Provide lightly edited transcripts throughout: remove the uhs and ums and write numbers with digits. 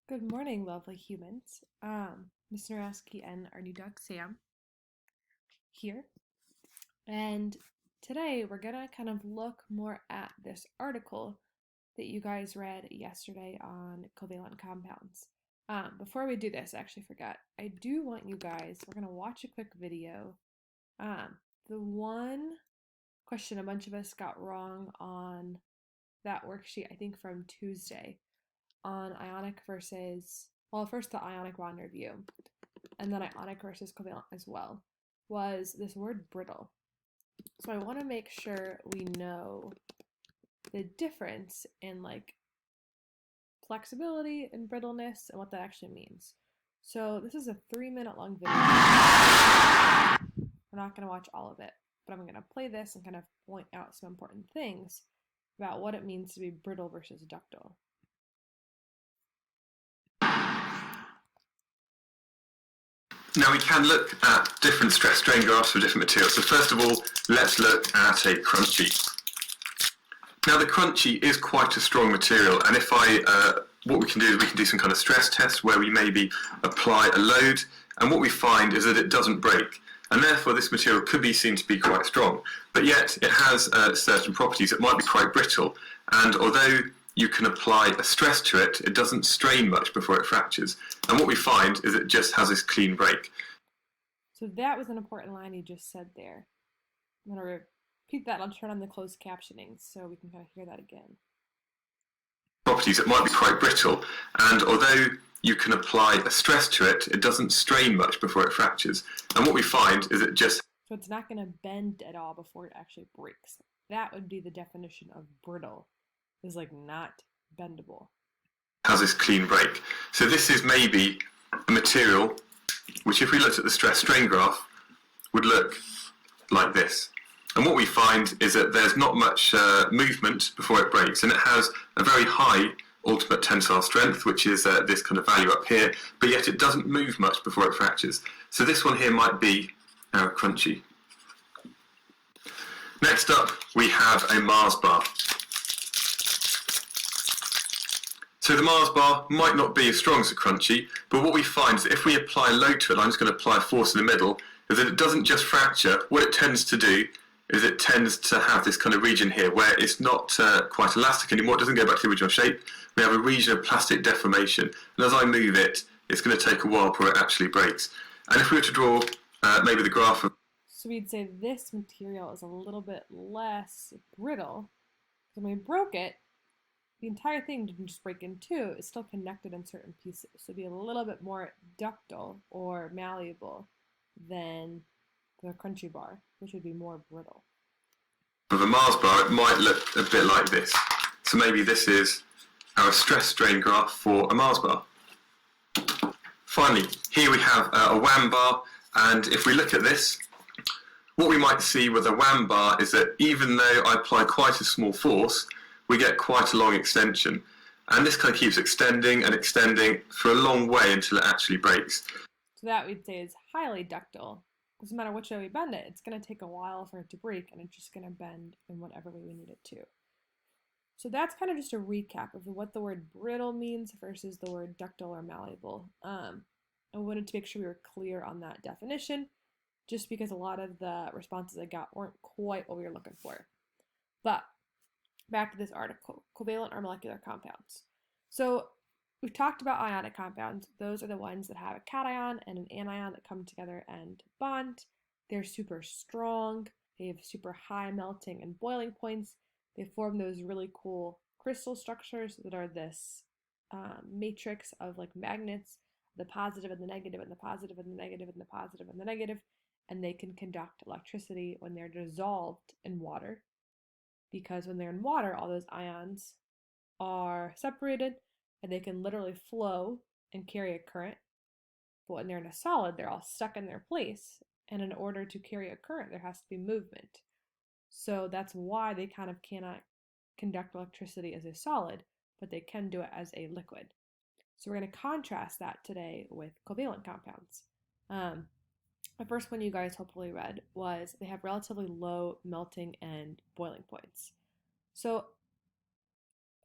Good morning, lovely humans. Mr. Narowski and our new dog Sam here. And today we're gonna kind of look more at this article that you guys read yesterday on covalent compounds. Before we do this, I actually forgot. I do want you guys, we're gonna watch a quick video. The one question a bunch of us got wrong on that worksheet, I think from Tuesday, on ionic versus, well, first the ionic bond review, and then ionic versus covalent as well, was this word brittle. So I want to make sure we know the difference in like flexibility and brittleness and what that actually means. So this is a 3-minute long video. We're not going to watch all of it, but I'm going to play this and kind of point out some important things about what it means to be brittle versus ductile. Now we can look at different stress strain graphs for different materials. So first of all, let's look at a crunchy. Now the crunchy is quite a strong material, and if what we can do is we can do some kind of stress test where we maybe apply a load, and what we find is that it doesn't break. And therefore this material could be seen to be quite strong, but yet it has certain properties. It might be quite brittle, and although you can apply a stress to it, it doesn't strain much before it fractures. And what we find is it just has this clean break. So that was an important line you just said there. I'm going to repeat that and I'll turn on the closed captioning so we can kind of hear that again. Properties, it might be quite brittle, and although you can apply a stress to it, it doesn't strain much before it fractures. And what we find is it just... So it's not going to bend at all before it actually breaks. That would be the definition of brittle, is like not bendable. Has this clean break. So this is maybe a material which, if we looked at the stress strain graph, would look like this. And what we find is that there's not much movement before it breaks, and it has a very high ultimate tensile strength, which is this kind of value up here, but yet it doesn't move much before it fractures. So this one here might be our crunchy. Next up, we have a Mars bar. So the Mars bar might not be as strong as a crunchy, but what we find is that if we apply a load to it, I'm just going to apply a force in the middle, is that it doesn't just fracture. What it tends to do is it tends to have this kind of region here where it's not quite elastic anymore. It doesn't go back to the original shape. We have a region of plastic deformation, and as I move it, it's going to take a while before it actually breaks. And if we were to draw maybe the graph of... So we'd say this material is a little bit less brittle. So when we broke it, the entire thing didn't just break in two, it's still connected in certain pieces. So it'd be a little bit more ductile or malleable than the crunchy bar, which would be more brittle. Of a Mars bar, it might look a bit like this. So maybe this is our stress strain graph for a Mars bar. Finally, here we have a WAM bar, and if we look at this, what we might see with a WAM bar is that even though I apply quite a small force, we get quite a long extension. And this kind of keeps extending and extending for a long way until it actually breaks. So that we'd say is highly ductile. Doesn't matter which way we bend it, it's going to take a while for it to break, and it's just going to bend in whatever way we need it to. So that's kind of just a recap of what the word brittle means versus the word ductile or malleable. I wanted to make sure we were clear on that definition, just because a lot of the responses I got weren't quite what we were looking for. But back to this article, covalent or molecular compounds. So we've talked about ionic compounds. Those are the ones that have a cation and an anion that come together and bond. They're super strong. They have super high melting and boiling points. They form those really cool crystal structures that are this matrix of like magnets, the positive and the negative and the positive and the negative and the positive and the negative, and they can conduct electricity when they're dissolved in water. Because when they're in water, all those ions are separated and they can literally flow and carry a current. But when they're in a solid, they're all stuck in their place. And in order to carry a current, there has to be movement. So that's why they kind of cannot conduct electricity as a solid, but they can do it as a liquid. So we're going to contrast that today with covalent compounds. The first one you guys hopefully read was they have relatively low melting and boiling points. So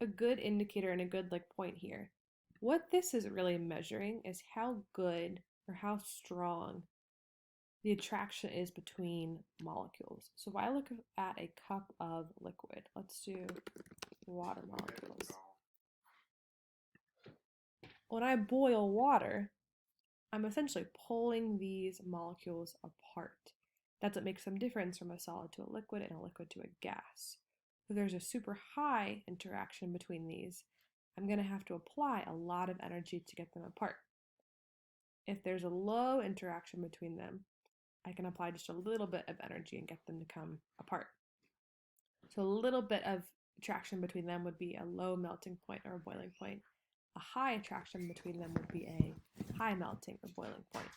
a good indicator and a good point here What this is really measuring is how good or how strong the attraction is between molecules. So if I look at a cup of liquid, let's do water molecules. When I boil water, I'm essentially pulling these molecules apart. That's what makes them different from a solid to a liquid and a liquid to a gas. If there's a super high interaction between these, I'm going to have to apply a lot of energy to get them apart. If there's a low interaction between them, I can apply just a little bit of energy and get them to come apart. So a little bit of attraction between them would be a low melting point or a boiling point. A high attraction between them would be a high melting or boiling point.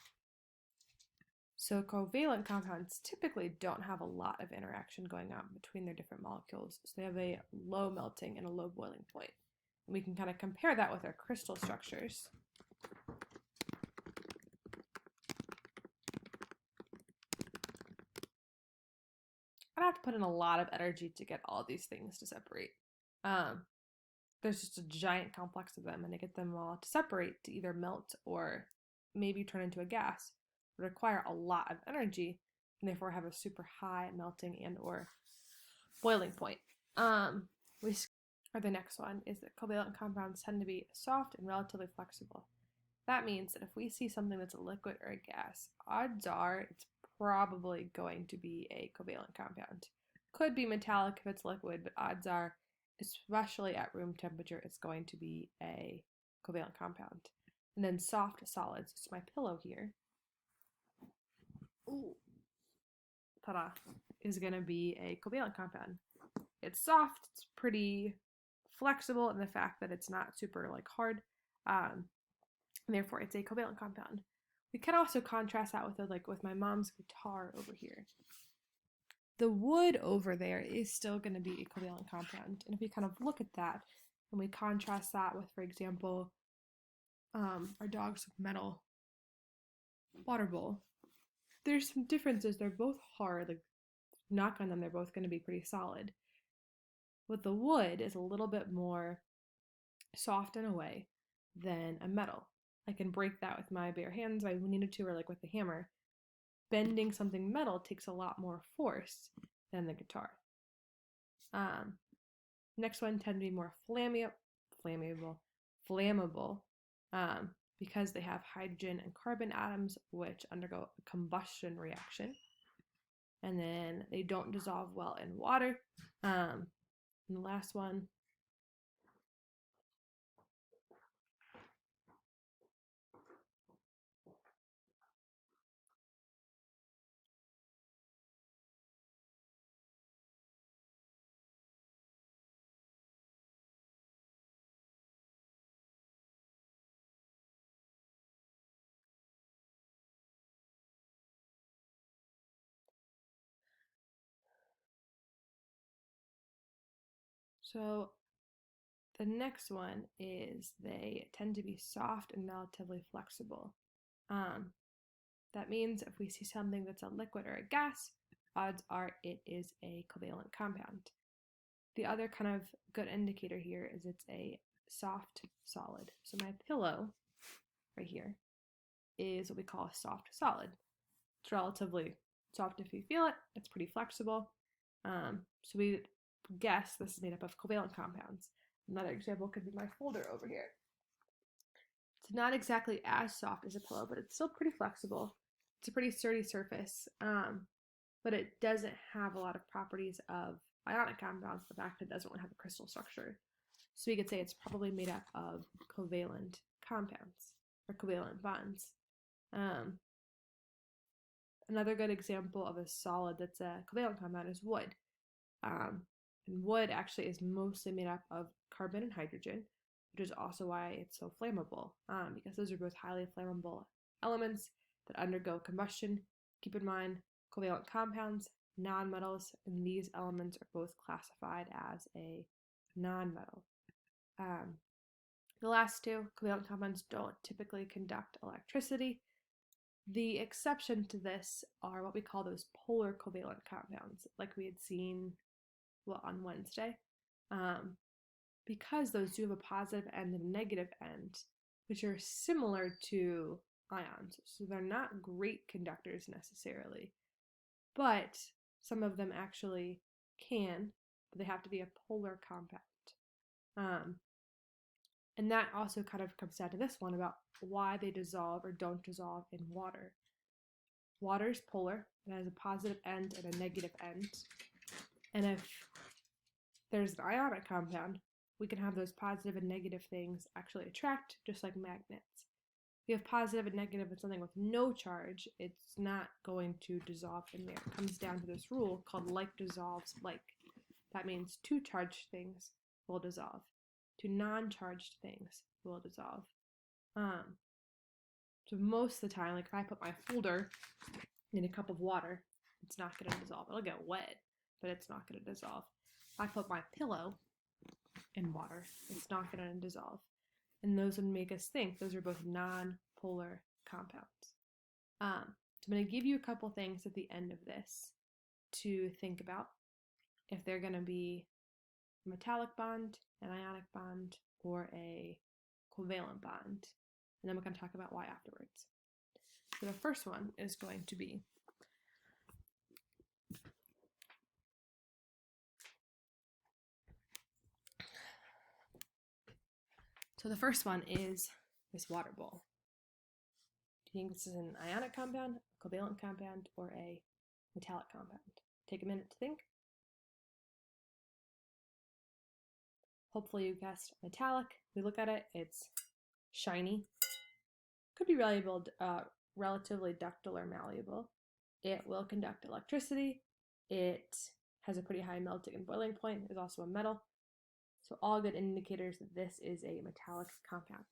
So covalent compounds typically don't have a lot of interaction going on between their different molecules. So they have a low melting and a low boiling point. And we can kind of compare that with our crystal structures. I'd have to put in a lot of energy to get all these things to separate. There's just a giant complex of them, and to get them all to separate, to either melt or maybe turn into a gas, would require a lot of energy, and therefore have a super high melting and or boiling point. Or the next one is that covalent compounds tend to be soft and relatively flexible. That means that if we see something that's a liquid or a gas, odds are it's probably going to be a covalent compound. Could be metallic if it's liquid, but odds are, especially at room temperature, it's going to be a covalent compound. And then soft solids, so my pillow here, ta-da, is going to be a covalent compound. It's soft, it's pretty flexible in the fact that it's not super hard, and therefore it's a covalent compound. We can also contrast that with my mom's guitar over here. The wood over there is still going to be a covalent compound. And if we kind of look at that and we contrast that with, for example, our dog's metal water bowl, there's some differences. They're both hard. Knock on them, they're both going to be pretty solid. But the wood is a little bit more soft in a way than a metal. I can break that with my bare hands if I needed to, or with a hammer. Bending something metal takes a lot more force than the guitar. Next one tend to be more flammable, because they have hydrogen and carbon atoms which undergo a combustion reaction, and then they don't dissolve well in water. And the last one, so the next one is they tend to be soft and relatively flexible. That means if we see something that's a liquid or a gas, odds are it is a covalent compound. The other kind of good indicator here is it's a soft solid. So my pillow right here is what we call a soft solid. It's relatively soft if you feel it. It's pretty flexible. So we guess this is made up of covalent compounds. Another example could be my folder over here. It's not exactly as soft as a pillow, but it's still pretty flexible. It's a pretty sturdy surface, but it doesn't have a lot of properties of ionic compounds. The fact that it doesn't really have a crystal structure. So we could say it's probably made up of covalent compounds or covalent bonds. Another good example of a solid that's a covalent compound is wood. And wood actually is mostly made up of carbon and hydrogen, which is also why it's so flammable, because those are both highly flammable elements that undergo combustion. Keep in mind, covalent compounds, nonmetals, and these elements are both classified as a nonmetal. The last two, covalent compounds, don't typically conduct electricity. The exception to this are what we call those polar covalent compounds, like we had seen on Wednesday. Because those do have a positive and a negative end, which are similar to ions. So they're not great conductors necessarily, but some of them actually can, but they have to be a polar compound. And that also kind of comes down to this one about why they dissolve or don't dissolve in water. Water is polar. It has a positive end and a negative end. And if there's an ionic compound, we can have those positive and negative things actually attract, just like magnets. If you have positive and negative in something with no charge, it's not going to dissolve in there. It comes down to this rule called like dissolves like. That means two charged things will dissolve. Two non-charged things will dissolve. So most of the time, like if I put my folder in a cup of water, it's not going to dissolve. It'll get wet, but it's not going to dissolve. If I put my pillow in water, it's not going to dissolve. And those would make us think those are both non-polar compounds. So I'm going to give you a couple things at the end of this to think about. If they're going to be a metallic bond, an ionic bond, or a covalent bond. And then we're going to talk about why afterwards. So the first one is going to be this water bowl. Do you think this is an ionic compound, a covalent compound, or a metallic compound? Take a minute to think. Hopefully you guessed metallic. We look at it, it's shiny. Could be relatively ductile or malleable. It will conduct electricity. It has a pretty high melting and boiling point. It's also a metal. So all good indicators that this is a metallic compound.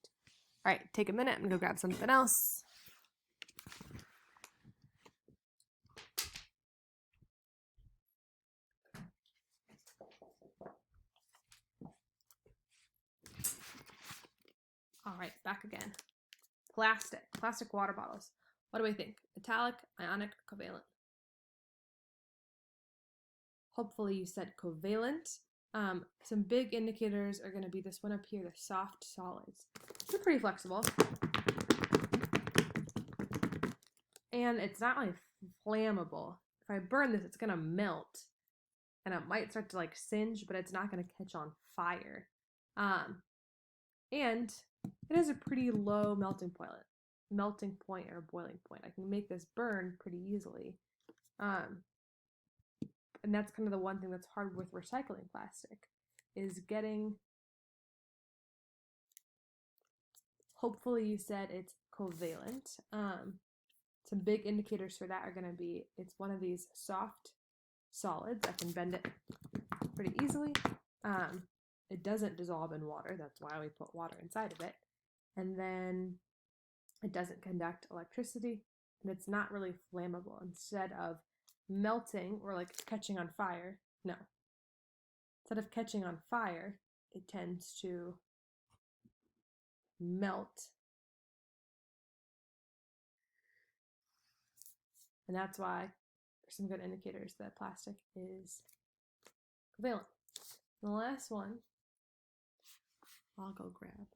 All right, take a minute and go grab something else. All right, back again. Plastic water bottles. What do we think? Metallic, ionic, covalent? Hopefully you said covalent. Some big indicators are going to be this one up here, the soft solids. They're pretty flexible. And it's not really flammable. If I burn this, it's going to melt. And it might start to like singe, but it's not going to catch on fire. And it has a pretty low melting point or boiling point. I can make this burn pretty easily. And that's kind of the one thing that's hard with recycling plastic, is getting, hopefully you said it's covalent. Some big indicators for that are going to be, it's one of these soft solids. I can bend it pretty easily. It doesn't dissolve in water. That's why we put water inside of it. And then it doesn't conduct electricity, and it's not really flammable. Instead of melting or like catching on fire, no. Instead of catching on fire, it tends to melt. And that's why there's some good indicators that plastic is covalent. And the last one, I'll go grab.